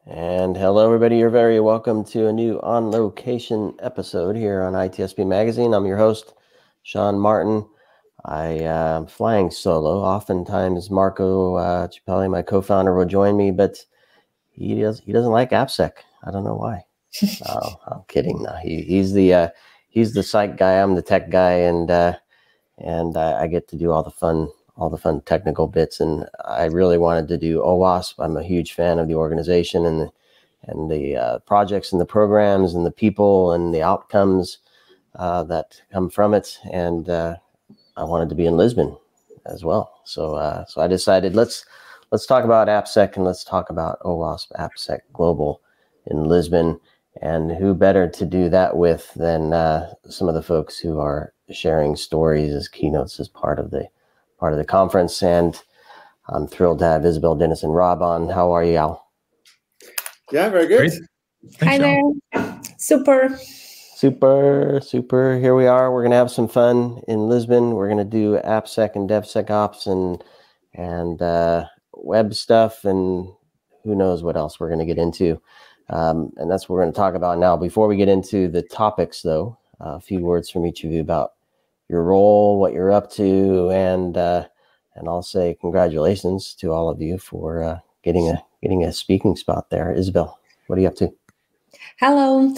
And hello, everybody. You're very welcome to a new On Location episode here on ITSP Magazine. I'm your host, Sean Martin. I am flying solo. Oftentimes, Marco Ciappelli, my co-founder, will join me, but he doesn't like AppSec. I don't know why. Oh, I'm kidding. No, he's the psych guy. I'm the tech guy, and I get to do all the fun technical bits. And I really wanted to do OWASP. I'm a huge fan of the organization and the projects and the programs and the people and the outcomes that come from it. And I wanted to be in Lisbon as well. So I decided let's talk about AppSec and let's talk about OWASP AppSec Global in Lisbon. And who better to do that with than some of the folks who are sharing stories as keynotes as part of the conference. And I'm thrilled to have Isabel, Dennis, and Rob on. How are you, Al? Yeah, very good. Hi there. Super. Here we are. We're going to have some fun in Lisbon. We're going to do AppSec and DevSecOps and web stuff, and who knows what else we're going to get into. And that's what we're going to talk about now. Before we get into the topics, though, a few words from each of you about your role, what you're up to, and I'll say congratulations to all of you for getting a speaking spot there. Isabel, what are you up to? Hello.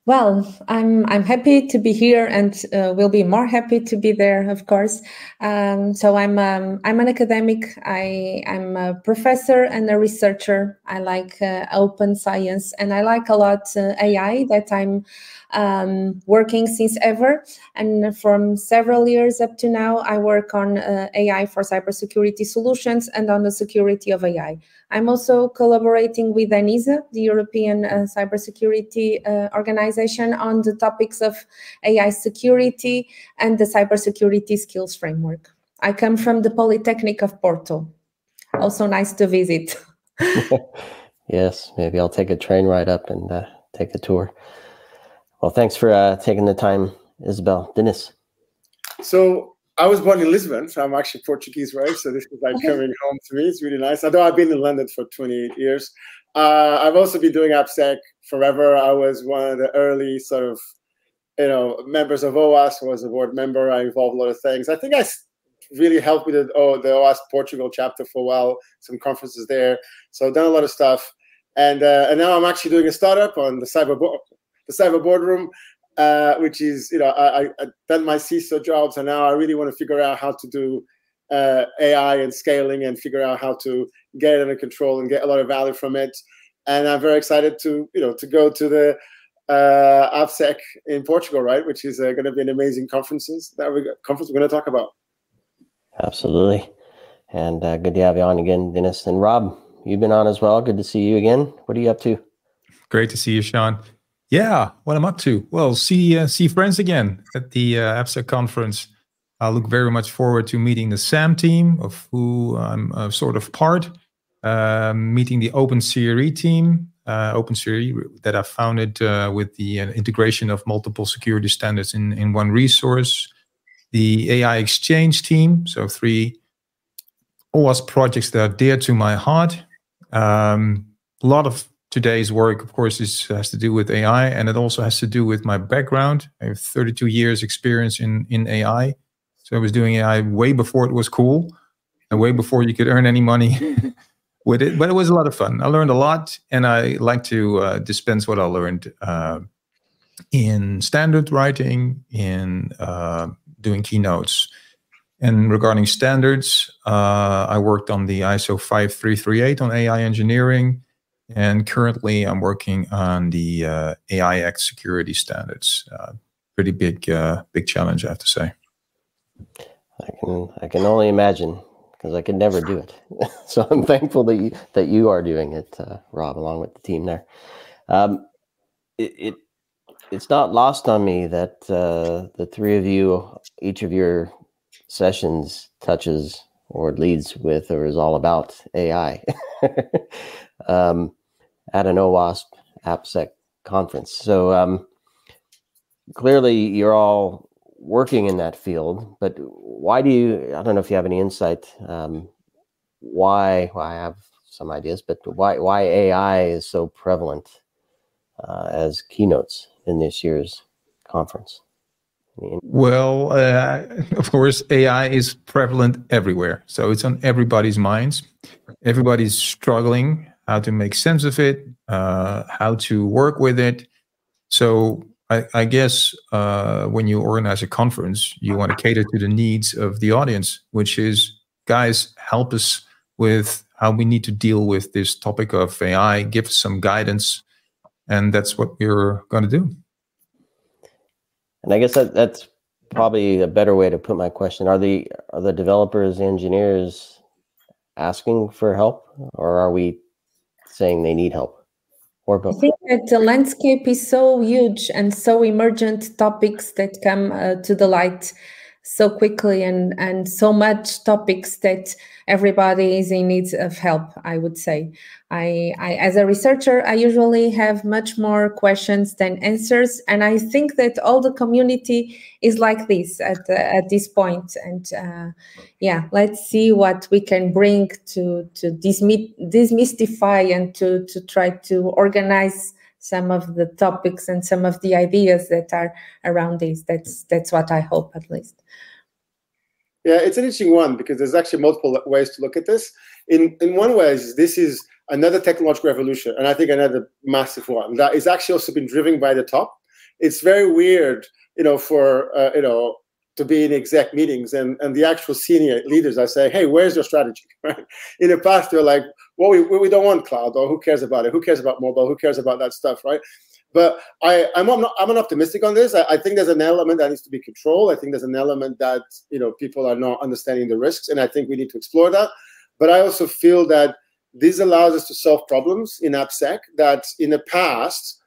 Well, I'm happy to be here, and will be more happy to be there, of course. So I'm an academic. I'm a professor and a researcher. I like open science, and I like a lot AI that I'm working since ever. And from several years up to now, I work on AI for cybersecurity solutions and on the security of AI. I'm also collaborating with ENISA, the European cybersecurity organization, on the topics of AI security and the cybersecurity skills framework. I come from the Polytechnic of Porto. Also nice to visit. Yes, maybe I'll take a train ride up and take a tour. Well, thanks for taking the time, Isabel. Dinis. So I was born in Lisbon, so I'm actually Portuguese, right? So this is like coming home to me. It's really nice. Although I've been in London for 28 years. I've also been doing AppSec forever. I was one of the early sort of, members of OWASP. I was a board member. I involved a lot of things. I think I really helped with the OWASP Portugal chapter for a while, some conferences there. So I've done a lot of stuff. And now I'm actually doing a startup on the cyber boardroom. Which is, I've done my CISO jobs, and now I really want to figure out how to do AI and scaling and figure out how to get it under control and get a lot of value from it. And I'm very excited to go to the AppSec in Portugal, right? Which is going to be an amazing conference we're going to talk about. Absolutely. And good to have you on again, Dennis. And Rob, you've been on as well. Good to see you again. What are you up to? Great to see you, Sean. Yeah, what I'm up to? Well, see friends again at the AppSec conference. I look very much forward to meeting the SAM team, of who I'm sort of part. Meeting the OpenCRE team, OpenCRE that I founded with the integration of multiple security standards in one resource. The AI Exchange team, so 3 OWASP projects that are dear to my heart. A lot of today's work, of course, has to do with AI, and it also has to do with my background. I have 32 years experience in AI. So I was doing AI way before it was cool and way before you could earn any money with it. But it was a lot of fun. I learned a lot, and I like to dispense what I learned in standard writing, in doing keynotes. And regarding standards, I worked on the ISO 5338 on AI engineering. And currently, I'm working on the AI Act security standards. Pretty big challenge, I have to say. I can only imagine, because I could never do it. So I'm thankful that you are doing it, Rob, along with the team there. It's not lost on me that the 3 of you, each of your sessions touches or leads with or is all about AI. At an OWASP AppSec conference. So clearly you're all working in that field, but why do you, I don't know if you have any insight, why have some ideas, but why AI is so prevalent as keynotes in this year's conference? Well, of course, AI is prevalent everywhere. So it's on everybody's minds. Everybody's struggling how to make sense of it, how to work with it. So I guess when you organize a conference, you want to cater to the needs of the audience, which is, guys, help us with how we need to deal with this topic of AI, give us some guidance. And that's what we're going to do. And I guess that's probably a better way to put my question. Are the developers, engineers asking for help, or are we saying they need help? Or both? I think that the landscape is so huge and so emergent topics that come to the light so quickly, and so much topics that everybody is in need of help, I would say. I as a researcher, I usually have much more questions than answers, and I think that all the community is like this at this point. And yeah, let's see what we can bring to demystify and to try to organize some of the topics and some of the ideas that are around this. That's what I hope, at least. Yeah, it's an interesting one because there's actually multiple ways to look at this. In one way, this is another technological revolution, and I think another massive one that is actually also been driven by the top. It's very weird, for to be in exec meetings and the actual senior leaders are saying, "Hey, where's your strategy?" Right? In the past, they're like, "Well, we don't want cloud, or who cares about it? Who cares about mobile? Who cares about that stuff?" Right? But I'm an optimistic on this. I think there's an element that needs to be controlled. I think there's an element that people are not understanding the risks, and I think we need to explore that. But I also feel that this allows us to solve problems in AppSec that in the past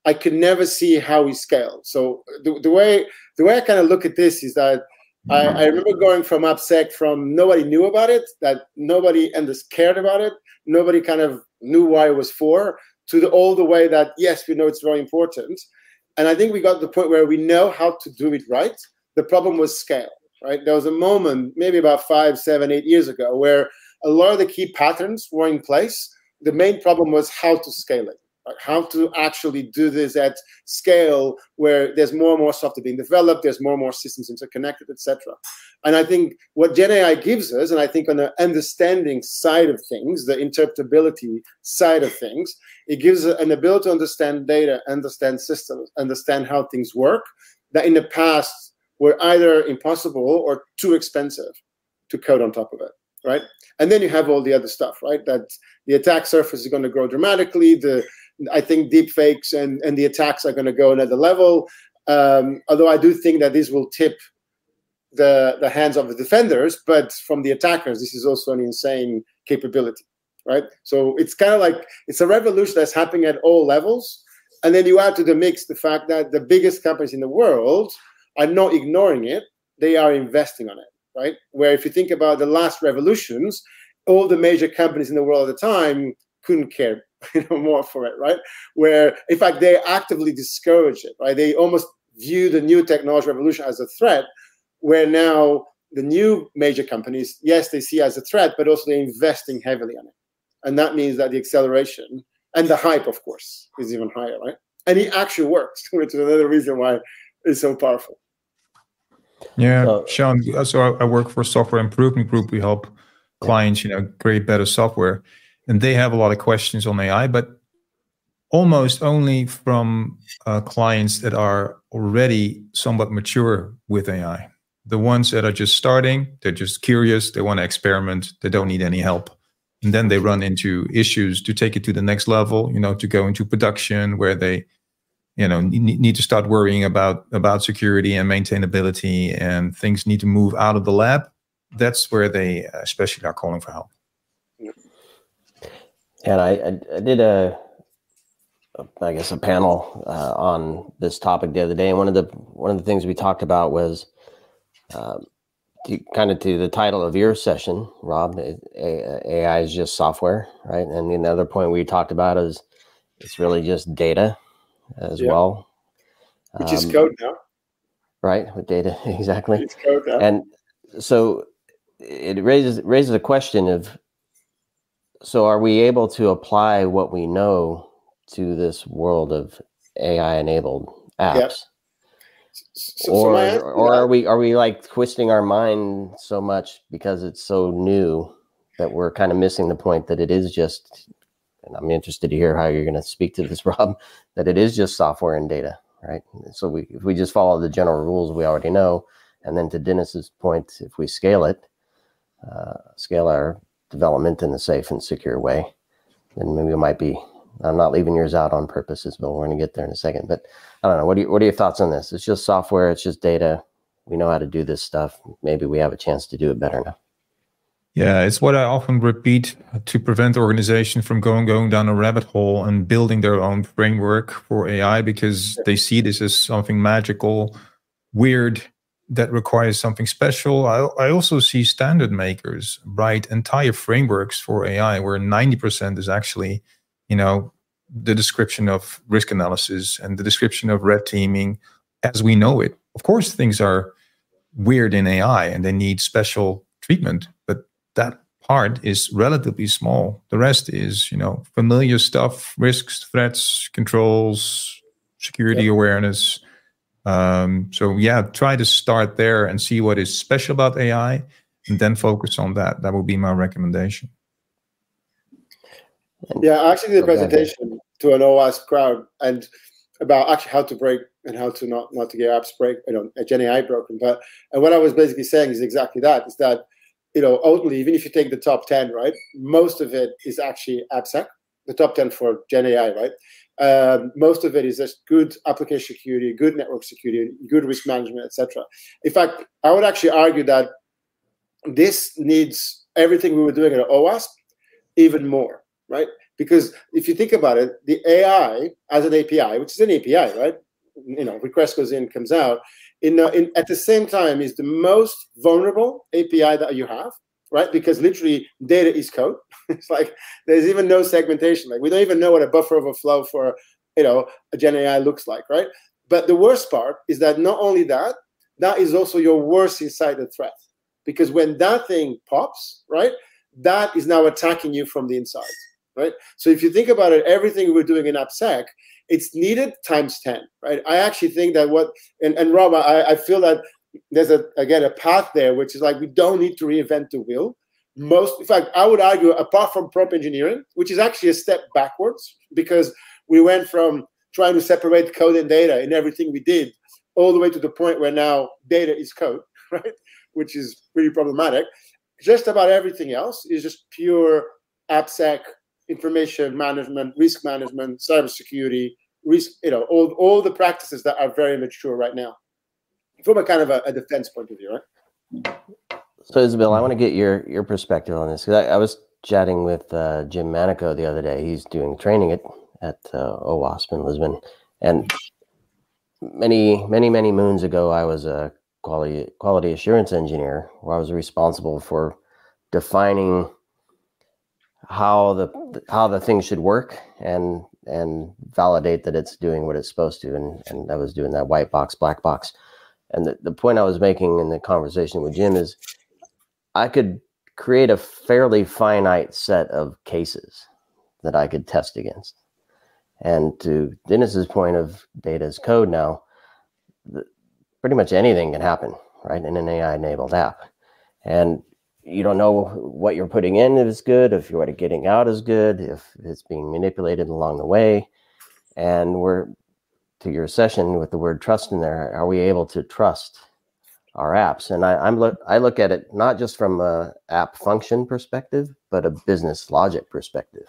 I could never see how we scale. So the way I kind of look at this is that I remember going from AppSec from nobody knew about it, that nobody cared about it, nobody kind of knew why it was for, to all the way that, yes, we know it's very important. And I think we got to the point where we know how to do it right. The problem was scale, right? There was a moment, maybe about 5, 7, 8 years ago, where a lot of the key patterns were in place. The main problem was how to scale it, right? How to actually do this at scale where there's more and more software being developed, there's more and more systems interconnected, etc. And I think what GenAI gives us, and I think on the understanding side of things, the interpretability side of things, it gives an ability to understand data, understand systems, understand how things work, that in the past were either impossible or too expensive to code on top of it, right? And then you have all the other stuff, right? That the attack surface is going to grow dramatically. I think deep fakes and the attacks are going to go another level. Although I do think that this will tip the hands of the defenders, but from the attackers, this is also an insane capability, right? So it's kind of like, it's a revolution that's happening at all levels. And then you add to the mix the fact that the biggest companies in the world are not ignoring it. They are investing on it, right? Where if you think about the last revolutions, all the major companies in the world at the time couldn't care more for it, right? Where, in fact, they actively discourage it, right? They almost view the new technology revolution as a threat, where now the new major companies, yes, they see it as a threat, but also they're investing heavily on it. And that means that the acceleration and the hype, of course, is even higher, right? And it actually works, which is another reason why it's so powerful. Yeah, Sean, so I work for a software improvement group. We help clients, create better software. And they have a lot of questions on AI, but almost only from clients that are already somewhat mature with AI. The ones that are just starting, they're just curious, they want to experiment, they don't need any help. And then they run into issues to take it to the next level, to go into production where they, need to start worrying about security and maintainability, and things need to move out of the lab. That's where they especially are calling for help. And I did a panel on this topic the other day, and one of the things we talked about was to the title of your session, Rob. AI is just software, right? And the other point we talked about is it's really just data as well, which is code now, right? With data, exactly. It's code now. And so it raises a question of, So are we able to apply what we know to this world of AI-enabled apps? Yeah. Or are we like twisting our mind so much because it's so new that we're kind of missing the point that it is just, and I'm interested to hear how you're going to speak to this, Rob, that it is just software and data, right? So if we just follow the general rules we already know, and then to Dinis's point, if we scale it, scale our development in a safe and secure way, then maybe it might be, I'm not leaving yours out on purpose, Isabel. We're going to get there in a second, but I don't know. What are your thoughts on this? It's just software. It's just data. We know how to do this stuff. Maybe we have a chance to do it better now. Yeah, it's what I often repeat to prevent organizations from going down a rabbit hole and building their own framework for AI, because they see this as something magical, weird, that requires something special. I also see standard makers write entire frameworks for AI where 90% is actually, the description of risk analysis and the description of red teaming as we know it. Of course, things are weird in AI and they need special treatment, but that part is relatively small. The rest is, familiar stuff, risks, threats, controls, security awareness. So yeah, try to start there and see what is special about AI and then focus on that. That would be my recommendation. Yeah, I actually did a presentation to an OWASP crowd and about actually how to break and how to not to get apps break, GenAI broken. And what I was basically saying is exactly that, is that, ultimately, even if you take the top 10, right, most of it is actually AppSec, the top 10 for GenAI, right? Most of it is just good application security, good network security, good risk management, etc. In fact, I would actually argue that this needs everything we were doing at OWASP even more, right? Because if you think about it, the AI as an API, which is an API, right? Request goes in, comes out. At the same time, is the most vulnerable API that you have, right? Because literally data is code. It's like there's even no segmentation. Like we don't even know what a buffer overflow for a GenAI looks like, right? But the worst part is that not only that is also your worst insider threat. Because when that thing pops, right, that is now attacking you from the inside, right? So if you think about it, everything we're doing in AppSec, it's needed times 10, right? I actually think that and Rob, I feel that there's a path there, which is like, we don't need to reinvent the wheel. In fact, I would argue, apart from prompt engineering, which is actually a step backwards, because we went from trying to separate code and data in everything we did, all the way to the point where now data is code, right? Which is pretty problematic. Just about everything else is just pure AppSec, information management, risk management, cybersecurity, risk, all the practices that are very mature right now, from a kind of a defense point of view, right? So Isabel, I want to get your perspective on this, because I was chatting with Jim Manico the other day. He's doing training at OWASP in Lisbon, and many moons ago, I was a quality assurance engineer, where I was responsible for defining how the thing should work and validate that it's doing what it's supposed to, and I was doing that white box, black box. And the point I was making in the conversation with Jim is I could create a fairly finite set of cases that I could test against. And to Dinis's point of data as code now, pretty much anything can happen, right, in an AI-enabled app. And you don't know what you're putting in if it's good, if what you're getting out is good, if it's being manipulated along the way. And we're, to your session with the word trust in there, are we able to trust our apps? And I look at it not just from a app function perspective, but a business logic perspective,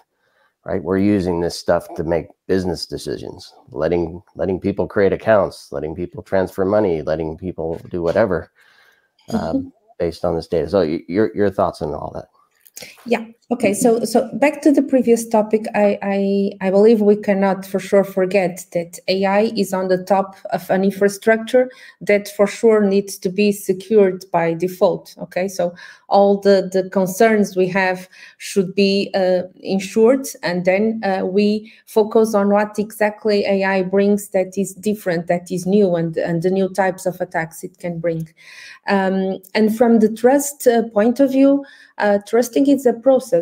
right? We're using this stuff to make business decisions, letting people create accounts, letting people transfer money, letting people do whatever. Based on this data. So your thoughts on all that? Yeah. Okay. So back to the previous topic, I believe we cannot for sure forget that AI is on the top of an infrastructure that for sure needs to be secured by default. Okay. So all the concerns we have should be ensured, and then we focus on what exactly AI brings that is different, that is new, and the new types of attacks it can bring. And from the trust point of view, trusting is a process.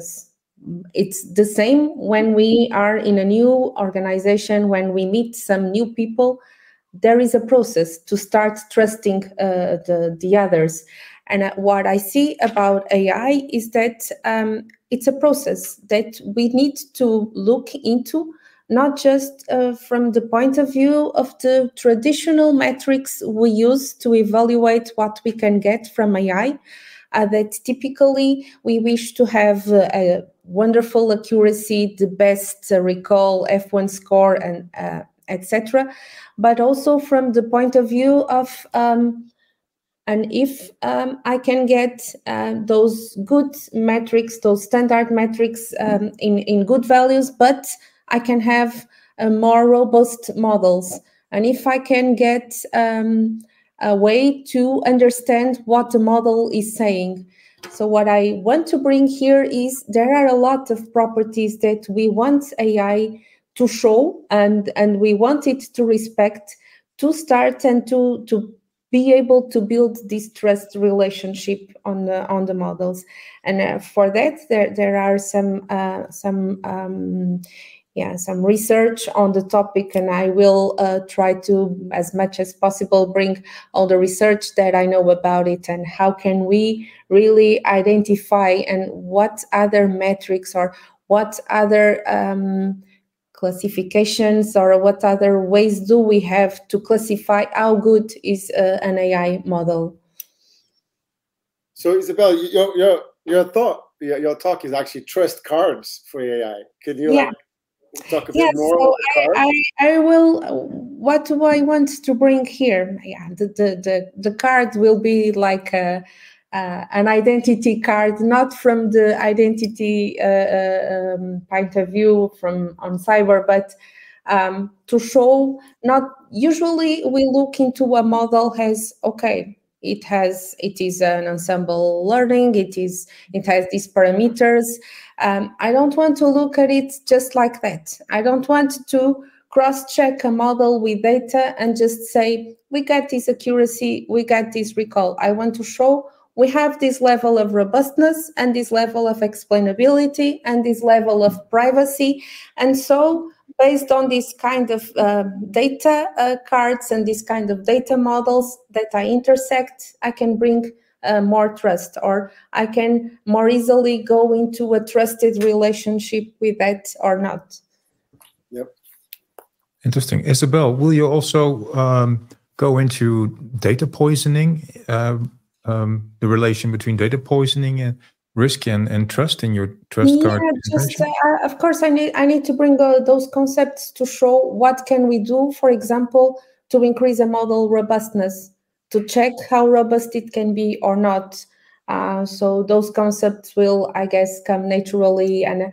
it's the same when we are in a new organization, when we meet some new people. There is a process to start trusting the others. And what I see about AI is that it's a process that we need to look into, not just from the point of view of the traditional metrics we use to evaluate what we can get from AI, that typically we wish to have a wonderful accuracy, the best recall, F1 score, and etc. But also from the point of view of and if I can get those good metrics, those standard metrics in good values, but I can have more robust models. And if I can get a way to understand what the model is saying. So what I want to bring here is there are a lot of properties that we want AI to show and we want it to respect, to start and to be able to build this trust relationship on the models. And for that, there are some research on the topic, and I will try to, as much as possible, bring all the research that I know about it and how can we really identify and what other metrics or what other classifications or what other ways do we have to classify how good is an AI model. So Isabel, your talk is actually trust cards for AI. Could you talk a bit more about the cards? I will. What do I want to bring here? Yeah, the card will be like an identity card, not from the identity point of view on cyber, but to show. Not usually we look into a model as okay. It is an ensemble learning. It has these parameters. I don't want to look at it just like that. I don't want to cross-check a model with data and just say, we got this accuracy, we got this recall. I want to show we have this level of robustness and this level of explainability and this level of privacy. And so based on this kind of data cards and this kind of data models that I intersect, I can bring more trust, or I can more easily go into a trusted relationship with that or not. Yep. Interesting. Isabel, will you also go into data poisoning, the relation between data poisoning and risk and trust in your trust card? Of course, I need to bring those concepts to show what can we do, for example, to increase a model robustness, to check how robust it can be or not. So those concepts will, I guess, come naturally. And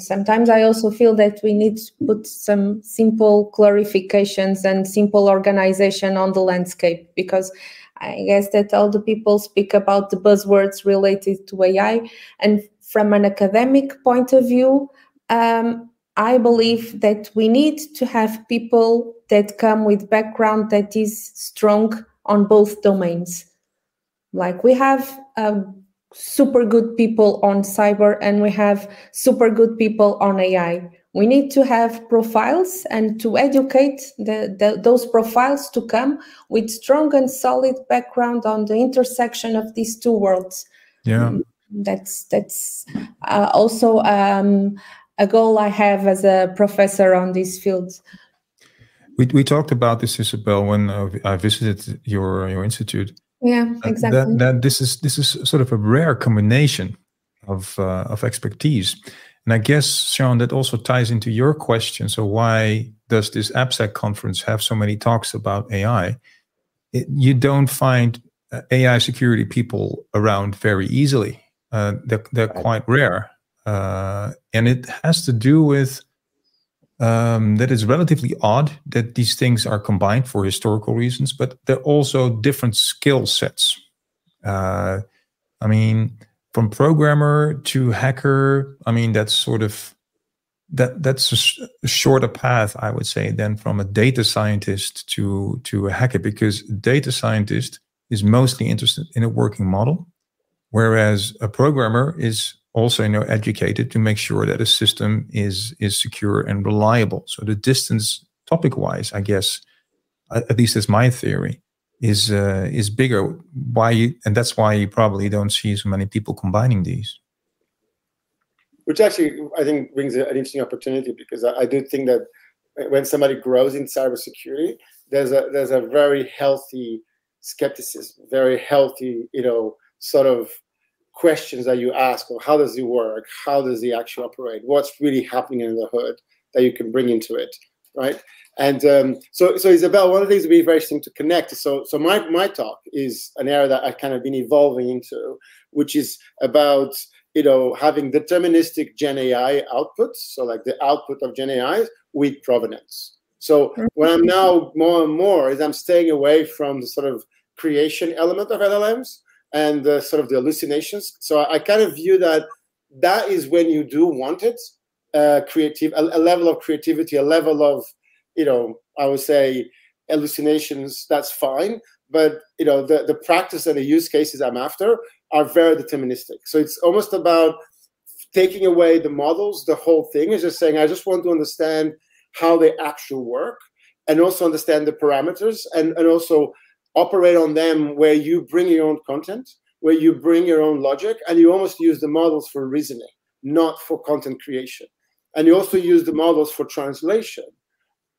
sometimes I also feel that we need to put some simple clarifications and simple organization on the landscape, because I guess that all the people speak about the buzzwords related to AI. And from an academic point of view, I believe that we need to have people that come with background that is strong on both domains. Like we have super good people on cyber and we have super good people on AI. We need to have profiles and to educate those profiles to come with strong and solid background on the intersection of these two worlds. Yeah, that's also a goal I have as a professor on this field. We talked about this, Isabel, when I visited your institute. Yeah, exactly. That this is sort of a rare combination of expertise. And I guess, Sean, that also ties into your question. So why does this AppSec conference have so many talks about AI? You don't find AI security people around very easily. They're quite rare. And it has to do with that it's relatively odd that these things are combined for historical reasons, but they're also different skill sets. I mean, from programmer to hacker, I mean, that's sort of that's a shorter path, I would say, than from a data scientist to a hacker, because a data scientist is mostly interested in a working model, whereas a programmer is also educated to make sure that a system is secure and reliable. So the distance, topic-wise, I guess, at least that's my theory, is bigger. And that's why you probably don't see so many people combining these. Which actually, I think, brings an interesting opportunity, because I do think that when somebody grows in cybersecurity, there's a very healthy skepticism, very healthy, sort of questions that you ask, or how does it work? How does it actually operate? What's really happening in the hood that you can bring into it, right? And so Isabel, one of the things that would be very interesting to connect. So my talk is an area that I've kind of been evolving into, which is about having deterministic GenAI outputs, so like the output of GenAI with provenance. So what I'm now more and more is I'm staying away from the sort of creation element of LLMs and sort of the hallucinations. So I kind of view that is when you do want it, a level of creativity, a level of, I would say hallucinations, that's fine. But, the practice and the use cases I'm after are very deterministic. So it's almost about taking away the models. The whole thing is just saying, I just want to understand how they actually work, and also understand the parameters, and also operate on them, where you bring your own content, where you bring your own logic, and you almost use the models for reasoning, not for content creation. And you also use the models for translation,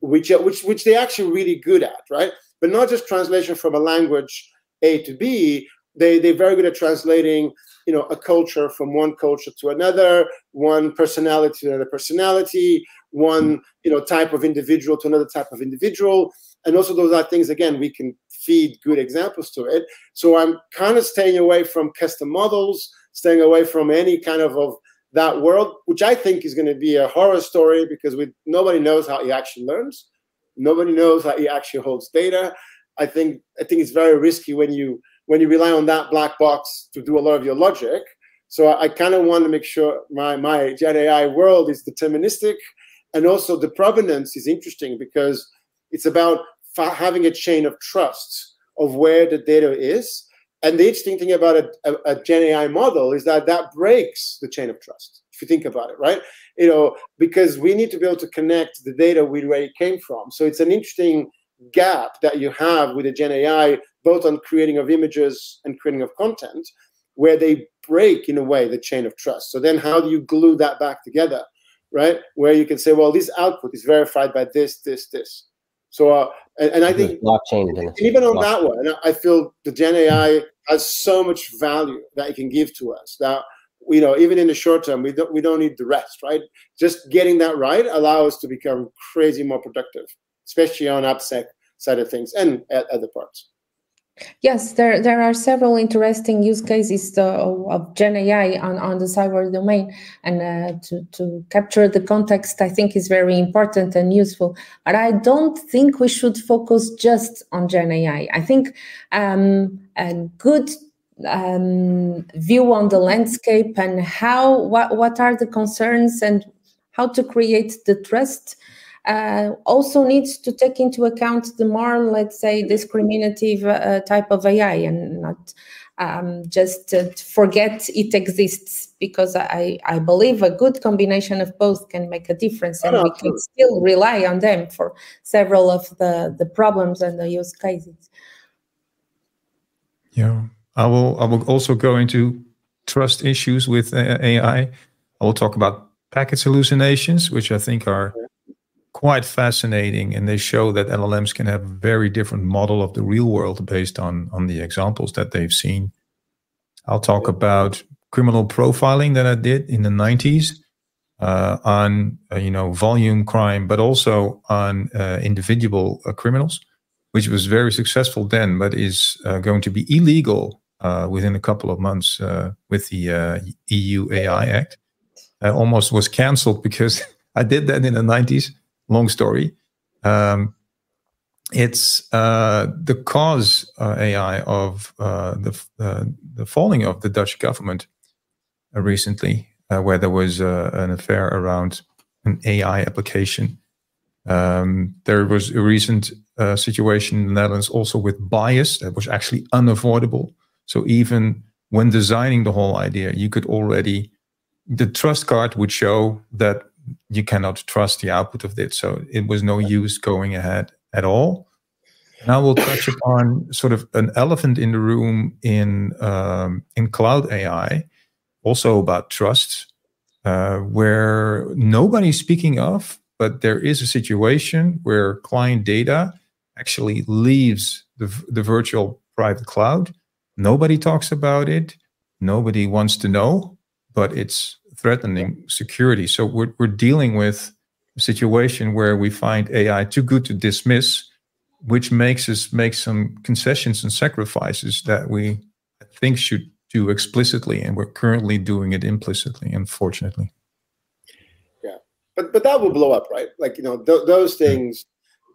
which they're actually really good at, right? But not just translation from a language A to B. They're very good at translating, a culture from one culture to another, one personality to another personality, one, type of individual to another type of individual. And also those are things, again, we can feed good examples to it. So I'm kind of staying away from custom models, staying away from any kind of that world, which I think is going to be a horror story, because nobody knows how he actually learns. Nobody knows how he actually holds data. I think it's very risky when you rely on that black box to do a lot of your logic. So I kind of want to make sure my GenAI world is deterministic, and also the provenance is interesting, because it's about having a chain of trust of where the data is. And the interesting thing about a GenAI model is that breaks the chain of trust, if you think about it, right? Because we need to be able to connect the data where it came from. So it's an interesting gap that you have with a GenAI, both on creating of images and creating of content, where they break, in a way, the chain of trust. So then how do you glue that back together, right? Where you can say, well, this output is verified by this, this, this. So, and I think blockchain, even on that one, I feel the GenAI has so much value that it can give to us. Now, even in the short term, we don't need the rest, right? Just getting that right allows us to become crazy more productive, especially on AppSec side of things and at other parts. Yes, there are several interesting use cases of GenAI on the cyber domain, and to capture the context, I think, is very important and useful. But I don't think we should focus just on GenAI. I think a good view on the landscape and what are the concerns and how to create the trust also needs to take into account the more, let's say, discriminative type of AI, and not just forget it exists, because I believe a good combination of both can make a difference, and we can still rely on them for several of the problems and the use cases. Yeah, I will also go into trust issues with AI. I will talk about packet hallucinations, which I think are quite fascinating, and they show that LLMs can have a very different model of the real world based on the examples that they've seen. I'll talk about criminal profiling that I did in the 90s on volume crime, but also on individual criminals, which was very successful then, but is going to be illegal within a couple of months with the EU AI Act. I almost was canceled because I did that in the 90s. Long story. It's the cause AI of the falling of the Dutch government recently, where there was an affair around an AI application. There was a recent situation in the Netherlands also with bias that was actually unavoidable. So even when designing the whole idea, you could already the trust card would show that you cannot trust the output of it. So it was no use going ahead at all. And I will touch upon sort of an elephant in the room in cloud AI, also about trust, where nobody's speaking of, but there is a situation where client data actually leaves the virtual private cloud. Nobody talks about it. Nobody wants to know, but it's threatening security. So we're dealing with a situation where we find AI too good to dismiss, which makes us make some concessions and sacrifices that we, I think, should do explicitly, and we're currently doing it implicitly, unfortunately. Yeah, but that will blow up, right? Like, you know, those things.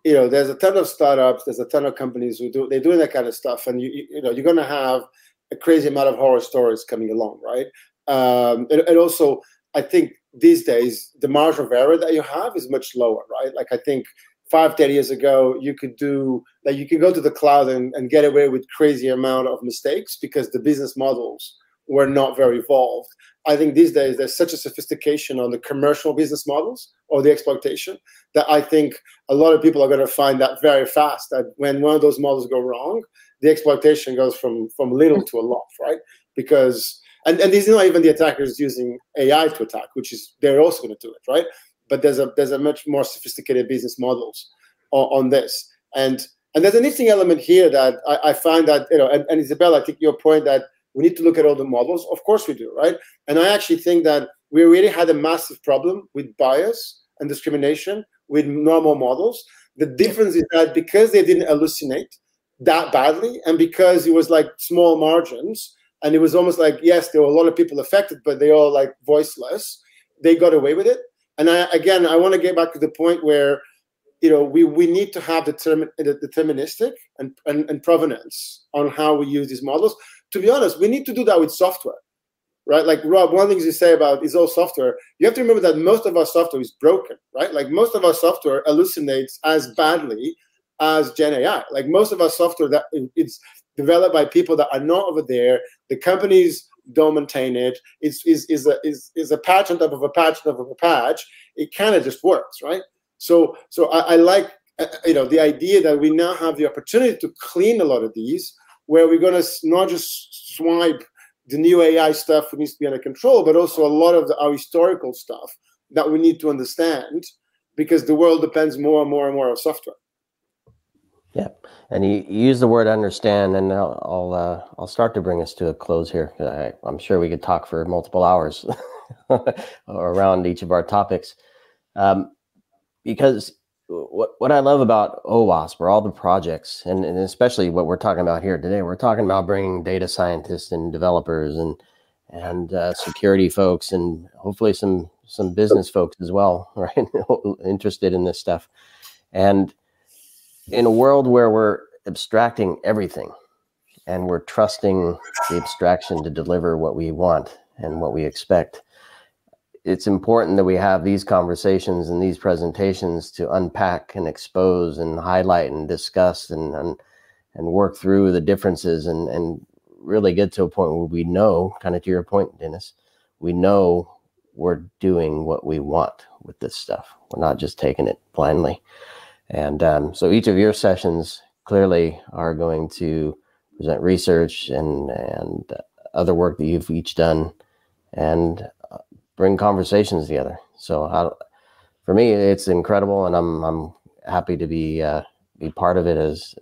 You know, there's a ton of startups, there's a ton of companies they're doing that kind of stuff, and you know, you're going to have a crazy amount of horror stories coming along, right? And also, I think these days the margin of error that you have is much lower, right? Like, I think 5-10 years ago, you could do, like, you could go to the cloud and get away with crazy amount of mistakes because the business models were not very evolved. I think these days there's such a sophistication on the commercial business models or the exploitation that I think a lot of people are going to find that very fast, that when one of those models go wrong, the exploitation goes from little to a lot, right? Because, and these are not even the attackers using AI to attack, which is, they're also going to do it, right? But there's a much more sophisticated business models on this. And there's an interesting element here that I find that, you know, and Isabel, I think your point that we need to look at all the models. Of course we do, right? And I actually think that we really had a massive problem with bias and discrimination with normal models. The difference is that because they didn't hallucinate that badly, and because it was like small margins, and it was almost like, yes, there were a lot of people affected, but they all like voiceless, they got away with it. And I want to get back to the point where, you know, we need to have deterministic and provenance on how we use these models. To be honest, we need to do that with software, right? Like, Rob, one of the things you say about is all software, you have to remember that most of our software is broken, right? Like, most of our software hallucinates as badly as GenAI. Like, most of our software that it's developed by people that are not over there. The companies don't maintain it. Is a patch on top of a patch on top of a patch. It kind of just works, right? So I like, you know, the idea that we now have the opportunity to clean a lot of these, where we're going to not just swipe the new AI stuff that needs to be under control, but also a lot of our historical stuff that we need to understand, because the world depends more and more and more on software. Yeah, and you use the word understand, and I'll start to bring us to a close here. I'm sure we could talk for multiple hours around each of our topics, because what I love about OWASP are all the projects, and especially what we're talking about here today. We're talking about bringing data scientists and developers and security folks, and hopefully some business folks as well, right? Interested in this stuff. And in a world where we're abstracting everything and we're trusting the abstraction to deliver what we want and what we expect, it's important that we have these conversations and these presentations to unpack and expose and highlight and discuss and work through the differences and really get to a point where we know, kind of to your point, Dinis, we know we're doing what we want with this stuff. We're not just taking it blindly. And so each of your sessions clearly are going to present research and other work that you've each done and bring conversations together. So for me, it's incredible, and I'm happy to be part of it as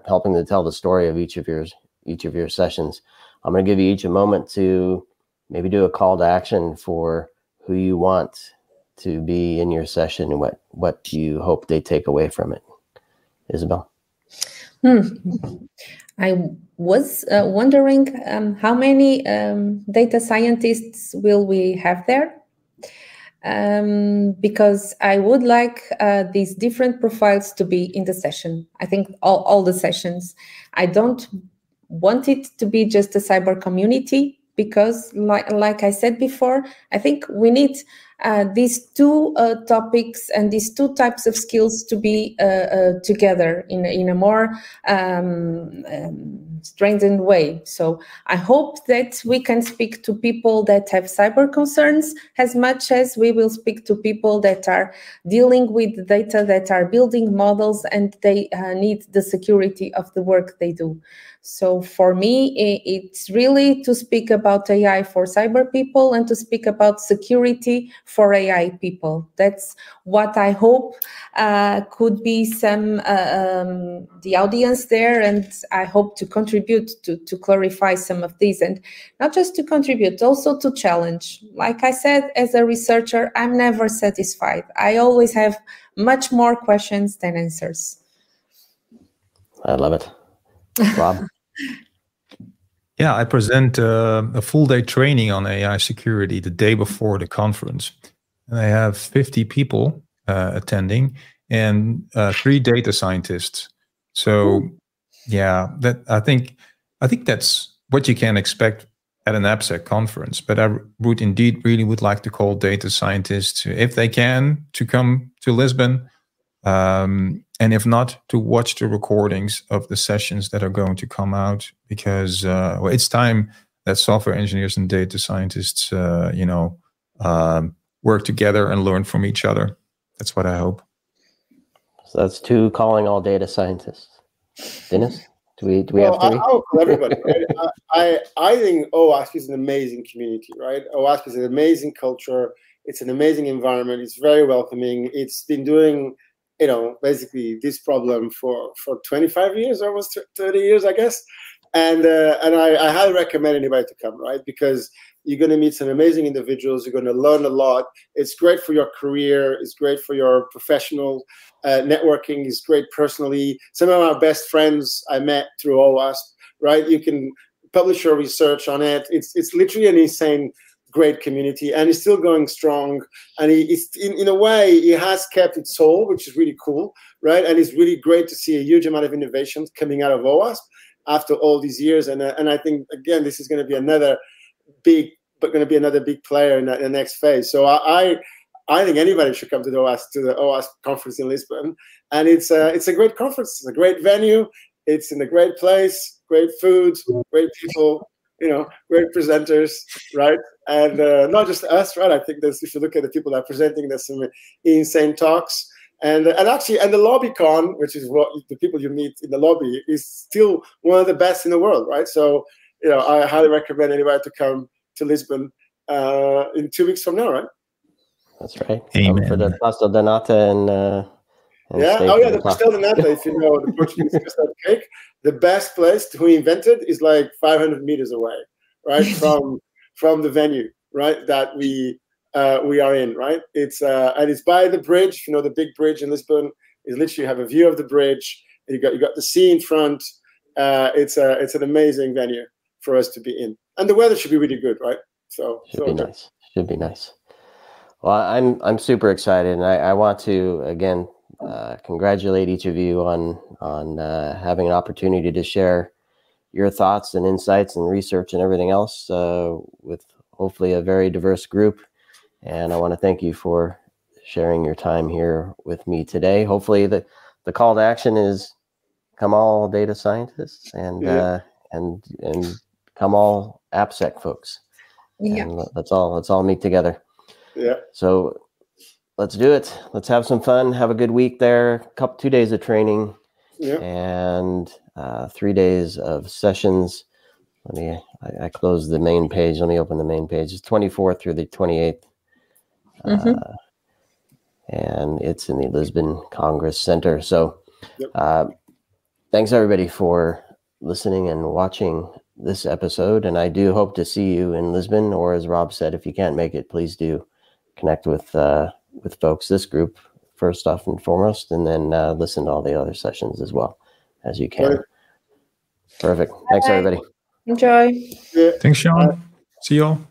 helping to tell the story of each of your sessions. I'm going to give you each a moment to maybe do a call to action for who you want to be in your session and what do you hope they take away from it. Isabel? I was wondering how many data scientists will we have there? Because I would like these different profiles to be in the session. I think all the sessions. I don't want it to be just a cyber community, because like I said before, I think we need these two topics and these two types of skills to be together in a more strengthened way. So I hope that we can speak to people that have cyber concerns as much as we will speak to people that are dealing with data, that are building models, and they need the security of the work they do. So for me, it's really to speak about AI for cyber people and to speak about security for AI people. That's what I hope could be some the audience there, and I hope to contribute to clarify some of these, and not just to contribute, also to challenge. Like I said, as a researcher, I'm never satisfied. I always have much more questions than answers. I love it. Rob? Yeah, I present a full day training on AI security the day before the conference. And I have 50 people attending and 3 data scientists. So yeah, that I think that's what you can expect at an AppSec conference. But I would indeed really would like to call data scientists, if they can, to come to Lisbon. And if not, to watch the recordings of the sessions that are going to come out, because well, it's time that software engineers and data scientists, work together and learn from each other. That's what I hope. So that's 2 calling all data scientists. Dinis, do we have 3? I'll call everybody. Right? I think OWASP is an amazing community, right? OWASP is an amazing culture. It's an amazing environment. It's very welcoming. It's been doing, basically this problem for 25 years, almost 30 years, I guess. And I highly recommend anybody to come, right? Because you're going to meet some amazing individuals. You're going to learn a lot. It's great for your career. It's great for your professional networking. It's great personally. Some of my best friends I met through OWASP, right? You can publish your research on it. It's literally an insane great community, and it's still going strong, and it's in a way it has kept its soul, which is really cool, right? And it's really great to see a huge amount of innovations coming out of OWASP after all these years, and I think again this is going to be another big player in the next phase. So I think anybody should come to the OWASP conference in Lisbon, and it's a great conference. It's a great venue. It's in a great place, great food, great people, great presenters, right? And not just us, right? I think if you look at the people that are presenting, there's some insane talks. And the LobbyCon, which is what the people you meet in the lobby, is still one of the best in the world, right? So, I highly recommend anybody to come to Lisbon in 2 weeks from now, right? That's right. Amen. For the pastel de nata and the pastel de nata, if you know the Portuguese custard cake, the best place to invent it is like 500 meters away, right? from the venue, right? That we are in, right? It's and it's by the bridge. The big bridge in Lisbon is literally have a view of the bridge. You got the sea in front. It's an amazing venue for us to be in, and the weather should be really good, right? Should be nice. Well, I'm super excited, and I want to again congratulate each of you on having an opportunity to share your thoughts and insights and research and everything else with hopefully a very diverse group. And I want to thank you for sharing your time here with me today. Hopefully the call to action is come all data scientists and come all AppSec folks. Yeah. And let's all meet together. Yeah. So let's do it. Let's have some fun. Have a good week there. 2 days of training and 3 days of sessions. I closed the main page. Let me open the main page. It's 24th through the 28th. And it's in the Lisbon Congress Center. So thanks everybody for listening and watching this episode. And I do hope to see you in Lisbon, or as Rob said, if you can't make it, please do connect with folks, this group first off and foremost, and then listen to all the other sessions as well as you can. Perfect. Thanks everybody. Enjoy. Thanks, Sean. See you all.